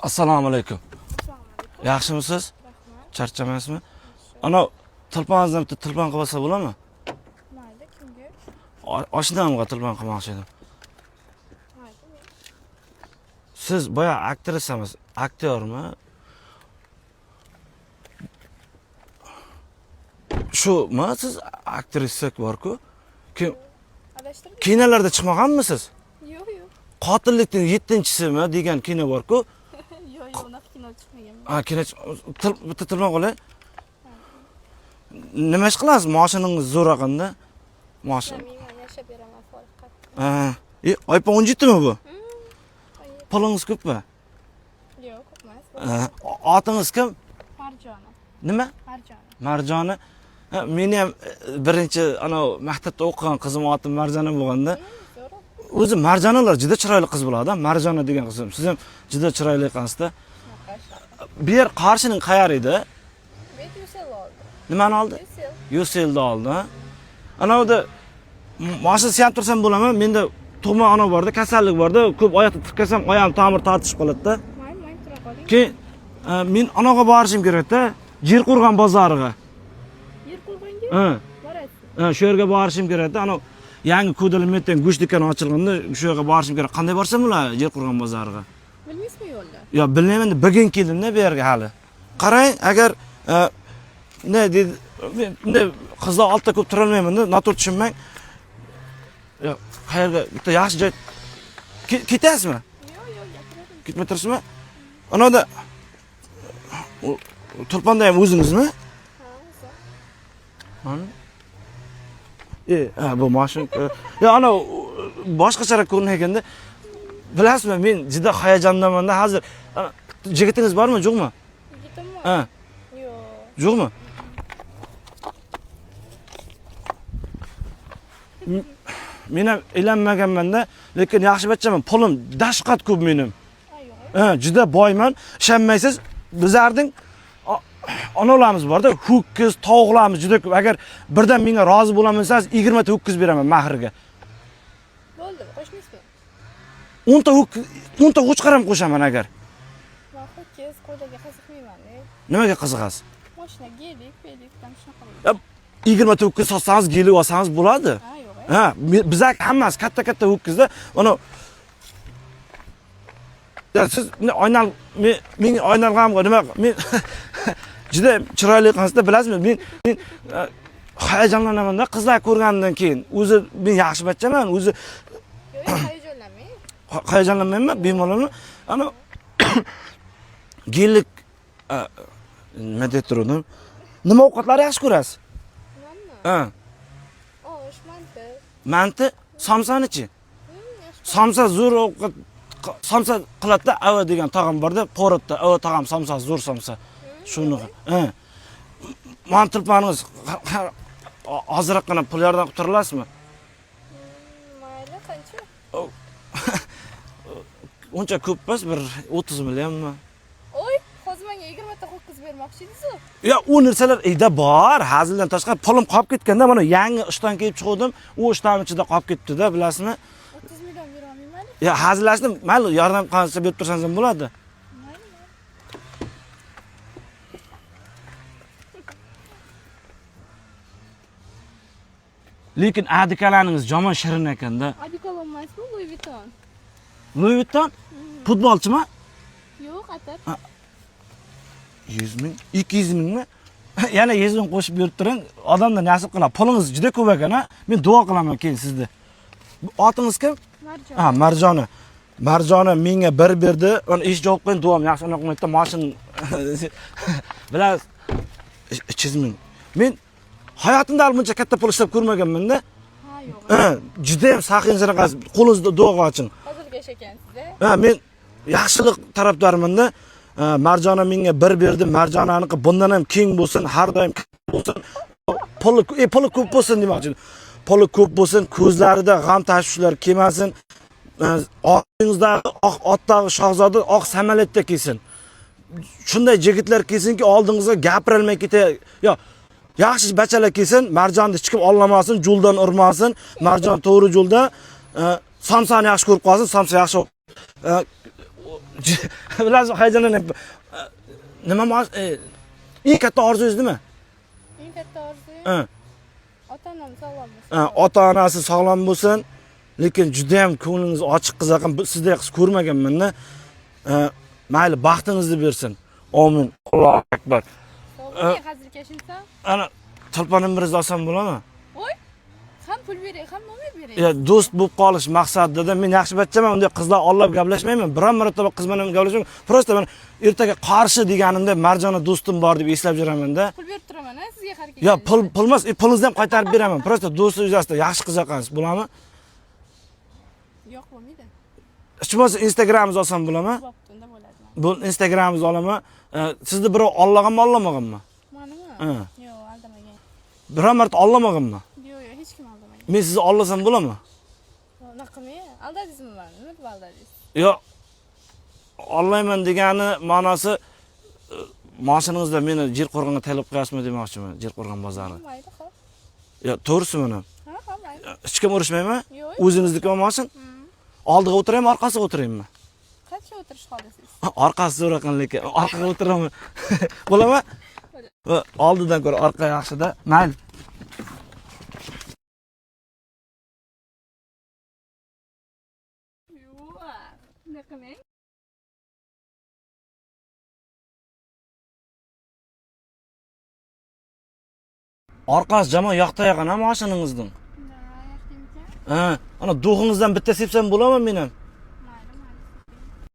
Assalomu alaykum. Yaxshimisiz? Charchamaysizmi? Ana tilpangizdan bitta tilpang qilib olsa bo'ladimi? Mayli, kimga? Oshnamga tilpang qilmoqchi edim. Siz boya aktrisamiz, aktyormi? Shumi siz aktrisa bor-ku? Kim? Adashtirdim. Kinolarda chiqmaganmisiz? Yo'q, yo'q. Qotillikning 7-chisimi degan kino bor-ku? Yo'q, yo'q, unaqa kino chiqmagan. Ha, kino bitta tilpang qilay. Nima ish qilasiz? Mashinangiz zo'r aqanda. Mashin. Men yashab beraman faqat. Ha, oypa 17mi bu? Pulingiz ko'pmi? Yo'q, ko'pmas. Otingiz kim? Marjona. Nima? Marjona. Marjona. Meni ham birinchi ana maktabda o'qigan qizim otim Marjona bo'lganda, Zo'r. o'zi Marjonalar juda chiroyli qiz bo'ladi. Marjona degan qizim. Siz ham juda chiroyli ekansiz-da. Bu yer Qarshining qayer edi? Men Yusel oldim. Nimani oldi? Yusel. Yuselda oldi. Ana o'da mashina siyab tursam bo'laman. Menda tug'ma ona borda, kasallik borda, ko'p oyoqni tikkasam oyog'im tomir tortishib qoladi-da. Mayli, tura qoling. Keyin men anaga borishim kerak-da, Jerqo'rg'on bozoriga. Yerqo'rg'onga? Ha. Borasiz. Shu yerga borishim kerak-da. Ana yangi Kudalimdan go'sht do'koni ochilganda shu yerga borishim kerak. Qanday borsam bo'ladi Jerqo'rg'on bozoriga? Bilmaysizmi yo'lda? Yo, bilmayman, bugun keldim-da bu yerga hali. Qarang, agar ne dedi, qizlar oltda ko'p tura olmayman-da, noto'g'ri tushunmang. Yo, qayerga bitta yaxshi joy ketasizmi? Yo'q, yo'q, gapiradim. Ketmay turibsizmi? Anoda Tulpanda ham o'zingizmi? Ha, o'zi. Mana. Bu mashin. Ya ana boshqacharoq ko'rinaganda bilasizmi, men juda hayajondaman-da hozir. Jigitingiz bormi, yo'qmi? Yigitimmi? Ha, Yo'q. yo'qmi? Men ham uylanmaganman-da, lekin yaxshi bachchaman. Pulim dashqat ko'p menim. Ha, yo'q. Juda boyman. Ishonmaysiz, bizlarning onalarimiz bor-da, ho'kiz, tovuqlarimiz juda ko'p. Agar birdan menga rozi bo'lmasangiz, 20 ta ho'kiz beraman mahrga. Bo'ldi, qo'shmaysizmi? 10 ta ho'kiz, 10 ta qo'chqar ham qo'shaman agar. Men ho'kiz qo'ylarga qiziqmayman-da. Nimaga qiziqasiz? Mashina gelik, belik, tam shunaqa. Ya, 20 ta ho'kiz sotsangiz, gelib olsangiz bo'ladi. Ha, yo'q. Ha, bizak hammasi katta-katta ho'kizda. Ana ya siz oynal men oynalg'amga nima men juda chiroyli ekansiz-da, bilasizmi? Men hayajonlanaman-da qizlar ko'rgandan keyin. O'zi men yaxshi bachchaman, o'zi Yo'q, hayajonlanmang. hayajonlanmayman, bemalolman. Ana gellik nima deb turdim? Nima ovqatlar yaxshi ko'rasiz? Manmi? Ha, Osh, manti. manti, somsanichi? Yaxshi. Somsa zo'r ovqat, somsa qiladi-da, ava degan tog'am bor-da, Po'ratda ava tog'am somsa, zo'r somsa. Shuni. Mantilpaningiz hozirroqgina pul yordam qilib turalasizmi? Mayli, qancha? Uncha ko'p emas, bir 30 millionmi? Oy, hozir menga 20 ta ho'kiz bermoqchi edingiz-ku. Ya, u narsalar uyda bor, hazildan tashqari pulim qolib ketganda, mana yangi ishdan kelib chiqdim, u ishdan ichida qolib ketdi-da, bilasizmi? 30 million bera olmayman. Ya, hazillashdim, mayli, yordam qilsa berib tursangiz ham bo'ladi. Mayli. Lekin adikalaringiz jomon shirin ekanda. Adikal olmaysizmi, Louis Vuitton? Louis Vuitton futbolchimi? Yo'q, atar. 100 ming, 200 mingmi? Yana 100 ming qo'shib berib turing, odamdan nasib qiladi. Pulingiz juda ko'p ekan-a. Men duo qilaman keyin sizni. Otingiz kim? Marjon. Ha, Marjona. Marjona menga bir berdi. Uni ish javob qo'ying, duom yaxshi unaqa qilmaydi. Mashin bilasiz, 300 ming. Men hayotimda buncha katta pul ishlab ko'rmaganman-da. Ha, yo'q. Juda ham saxiy qilasiz. Qo'lingizni duoga oching. Hozirga ekansiz-da. Ha, men yaxshilik tarafdoriman-da. Marjona menga bir berdi. Marjonaniki bundan ham keng bo'lsin, har doim bo'lsin. Puli ko'p bo'lsin demoqchi. Puli ko'p bo'lsin, ko'zlarida g'am tashvishlar kelmasin. Oldingizdagi oq otdagi shahzoda oq samolyotda kelsin. Shunday yigitlar kelsinki, oldingizga gapirolmay ketay. Yo, yaxshi bachalar kelsin, Marjonni chiqib olmasin, yo'ldan urmasin. Marjon to'g'ri yo'lda, somsani yaxshi ko'rib qolsin, somsa yaxshi Bilasizmi, hayajonlanyapman. Nima eng katta orzungiz nima? Eng katta orzuyim Ha. ota-onam sog'lom bo'lsin. Ota-onasi sog'lom bo'lsin, lekin juda ham ko'nglingiz ochiq qiz ekan. Sizdek qiz ko'rmaganman-da. Mayli, baxtingizni bersin. Amin. Allohu akbar. Sog'lom hazilkashinsam. Ana telefoningizni olsam bo'ladimi? Voy. Ham pul beray, ham nomer beray. Ya do'st bo'lib qolish maqsadida men yaxshi bachchaman, unday qizlar ollab gaplashmayman. Biron marotaba qiz bilan gaplashmayman. Prosta men ertaga qarshi deganimda Marjona do'stim bor deb eslab yuraman-da. Pul berib turaman, sizga har Ya pulmas, pulingizni ham qaytarib beraman. Prosta do'st yuzasidan yaxshi qiz ekansiz, bo'ladimi? Yo'q, bo'lmaydi. Hech bo'lmasa Instagramingizni olsam bo'ladimi? Bo'pti, unda bo'ladi. Bu Instagramingizni olaman. Sizni birov ollag'anmi, ollamaganmi? Manimi? Yo'q, aldamagan. Biron marta ollamaganmi? Yo'q, hech kim aldamagan. Men sizni ollasam bo'ladimi? Naqami? Aldadingizmi meni? Nima deb aldadingiz? Yo'q. Olmayman degani ma'nosi mashinangizda meni Jirqo'rg'onga taklif qilyapsizmi demoqchiman, Jirqo'rg'on bozori. Mayli, xo'p. Ya, to'g'risi buni. Ha, mayli. Hech kim urushmaymi? Yo'q. O'zingizniki mashin? Oldiga o'tiraymi, orqasiga o'tiraymi? Qancha o'tirish xohlasiz? Orqasi zo'r ekan, lekin orqaga o'tiraman. Bo'ladimi? Va oldidan ko'ra orqa yaxshi-da. Mayli. Yo'q. Naqami? Orqasi jamon yoqda yaqin ham mashinangizning. Yo'qdimikan? Ha, ana do'xingizdan bitta sepsam bo'ladimi men ham?